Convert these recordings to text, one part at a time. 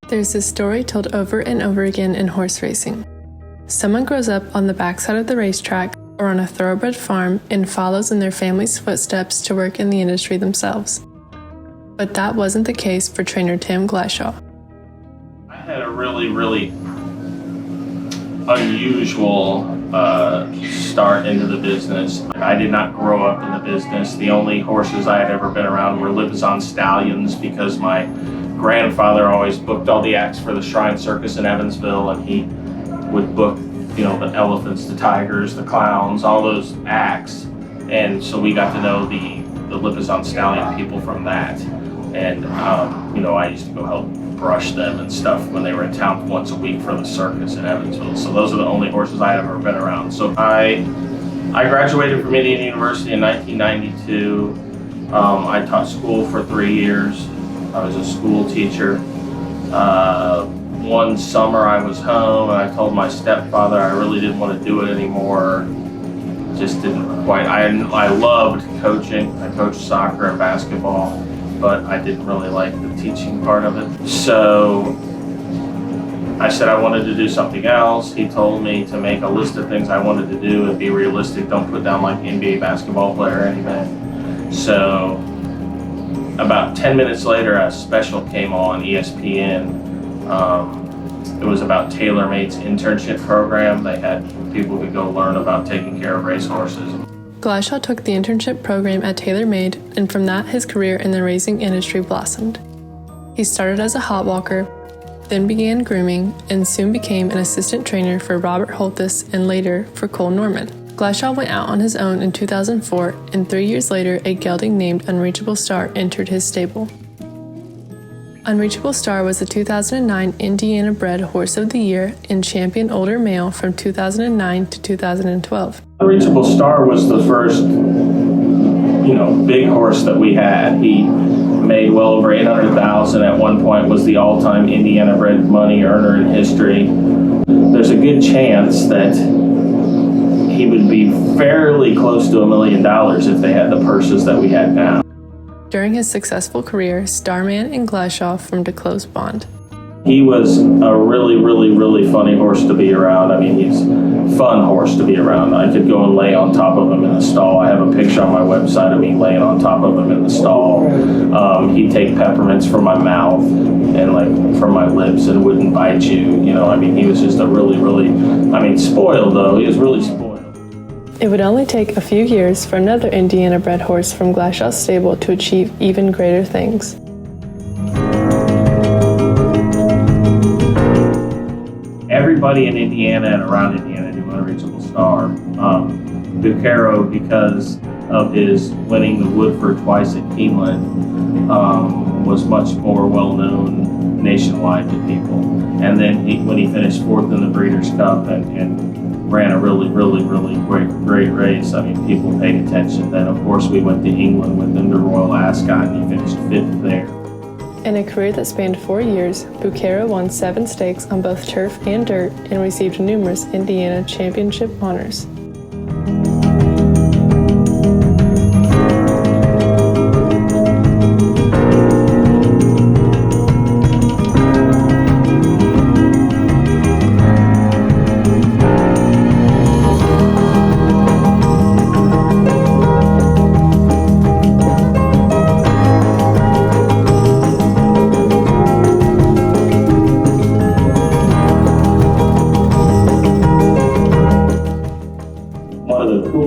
There's this story told over and over again in horse racing. Someone grows up on the backside of the racetrack or on a thoroughbred farm and follows in their family's footsteps to work in the industry themselves. But that wasn't the case for trainer Tim Glyshaw. I had a really unusual start into the business. I did not grow up in the business. The only horses I had ever been around were Lippizan stallions because my grandfather always booked all the acts for the Shrine Circus in Evansville, and he would book, the elephants, the tigers, the clowns, all those acts. And so we got to know the Lippizan stallion people from that. And, I used to go help brush them and stuff when they were in town once a week for the circus in Evansville. So those are the only horses I had ever been around. So I graduated from Indiana University in 1992. I taught school for 3 years. I was a school teacher. One summer I was home and I told my stepfather I really didn't want to do it anymore. Just didn't quite. I loved coaching. I coached soccer and basketball, but I didn't really like the teaching part of it. So I said I wanted to do something else. He told me to make a list of things I wanted to do and be realistic. Don't put down like NBA basketball player or anything. So about 10 minutes later, a special came on ESPN. It was about TaylorMade's internship program. They had people who go learn about taking care of racehorses. Glyshaw took the internship program at TaylorMade, and from that his career in the racing industry blossomed. He started as a hot walker, then began grooming, and soon became an assistant trainer for Robert Holthus and later for Cole Norman. Glyshaw went out on his own in 2004, and 3 years later a gelding named Unreachable Star entered his stable. Unreachable Star was the 2009 Indiana-bred Horse of the Year and Champion Older Male from 2009 to 2012. Unreachable Star was the first, big horse that we had. He made well over $800,000 at one point, was the all-time Indiana-bred money earner in history. There's a good chance that he would be fairly close to $1 million if they had the purses that we had now. During his successful career, Starman and Glyshaw formed a close bond. He was a really funny horse to be around. I mean, he's a fun horse to be around. I could go and lay on top of him in the stall. I have a picture on my website of me laying on top of him in the stall. He'd take peppermints from my mouth and from my lips and wouldn't bite you. He was just a really, spoiled though. He was really spoiled. It would only take a few years for another Indiana-bred horse from Glyshaw's stable to achieve even greater things. Everybody in Indiana and around Indiana knew Unreachable Star. Bucchero, because of his winning the Woodford twice at Keeneland, was much more well-known nationwide to people. And then when he finished fourth in the Breeders' Cup and ran a really great race, people paid attention. Then, of course, we went to England with him to Royal Ascot, and he finished fifth there. In a career that spanned 4 years, Bucchero won 7 stakes on both turf and dirt and received numerous Indiana championship honors.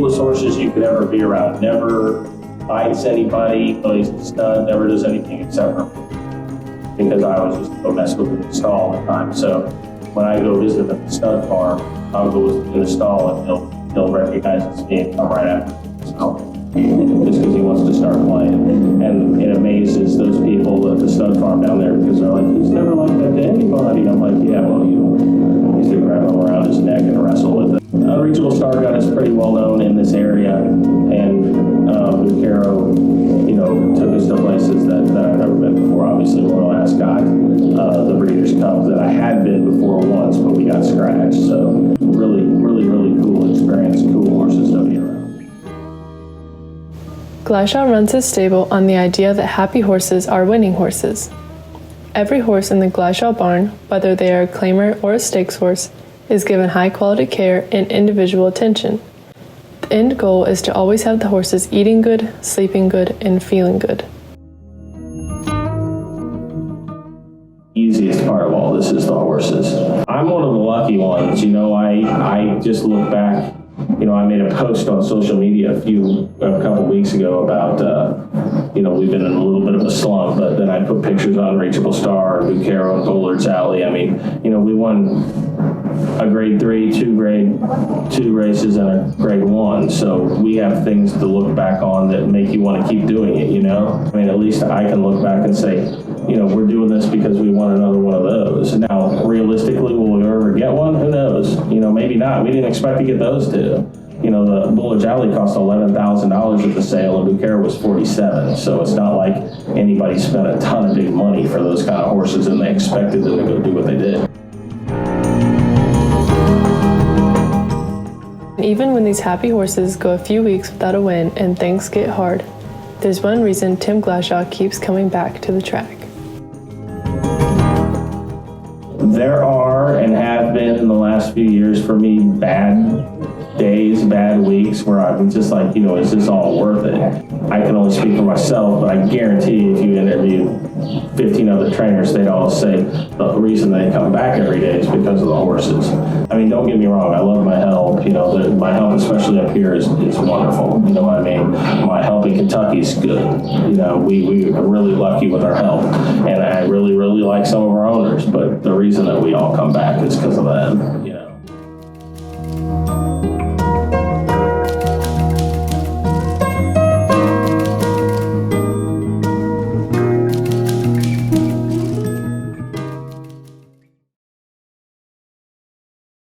Horses you could ever be around. Never bites anybody, plays the stud, never does anything except for me. Because I always just go mess with him in the stall all the time. So when I go visit at the stud farm, I'll go in the stall and he'll recognize it's me and come right after me. So, just because he wants to start playing. And it amazes those people at the stud farm down there because they're like, he's never like that to anybody. I'm like, yeah, well, he used to grab him around his neck and wrestle with it. Unreachable Star gun is pretty well known in this area, and Bucchero, took us to places that I've never been before. Obviously, Royal Ascot, the Breeders' Cup that I had been before once, but we got scratched. So really cool experience, cool horses to be around. Glyshaw runs his stable on the idea that happy horses are winning horses. Every horse in the Glyshaw barn, whether they are a claimer or a stakes horse, is given high-quality care and individual attention. The end goal is to always have the horses eating good, sleeping good, and feeling good. Easiest part of all this is the horses. I'm one of the lucky ones. I just look back. I made a post on social media a couple weeks ago about, we've been in a little bit of a slump, but then I put pictures on Unreachable Star and Bucchero and Bullard's Alley. We won a grade 3, 2 grade 2 races, and a grade 1. So we have things to look back on that make you want to keep doing it, at least I can look back and say, we're doing this because we won another one of those. Now, realistically, will we ever get one? Who knows? Maybe not. We didn't expect to get those two. The Bullard's Alley cost $11,000 at the sale, and Bucchero was $47,000. So it's not like anybody spent a ton of big money for those kind of horses, and they expected them to go do what they did. Even when these happy horses go a few weeks without a win and things get hard, there's one reason Tim Glyshaw keeps coming back to the track. There are and have been in the last few years for me bad days, bad weeks where I'm just like, is this all worth it? I can only speak for myself, but I guarantee if you interview 15 other trainers, they'd all say the reason they come back every day is because of the horses. Don't get me wrong, I love my help. My help, especially up here, is wonderful. You know what I mean? My help in Kentucky is good. We are really lucky with our help, and I really, really like some of our owners, but the reason that we all come back is because of them.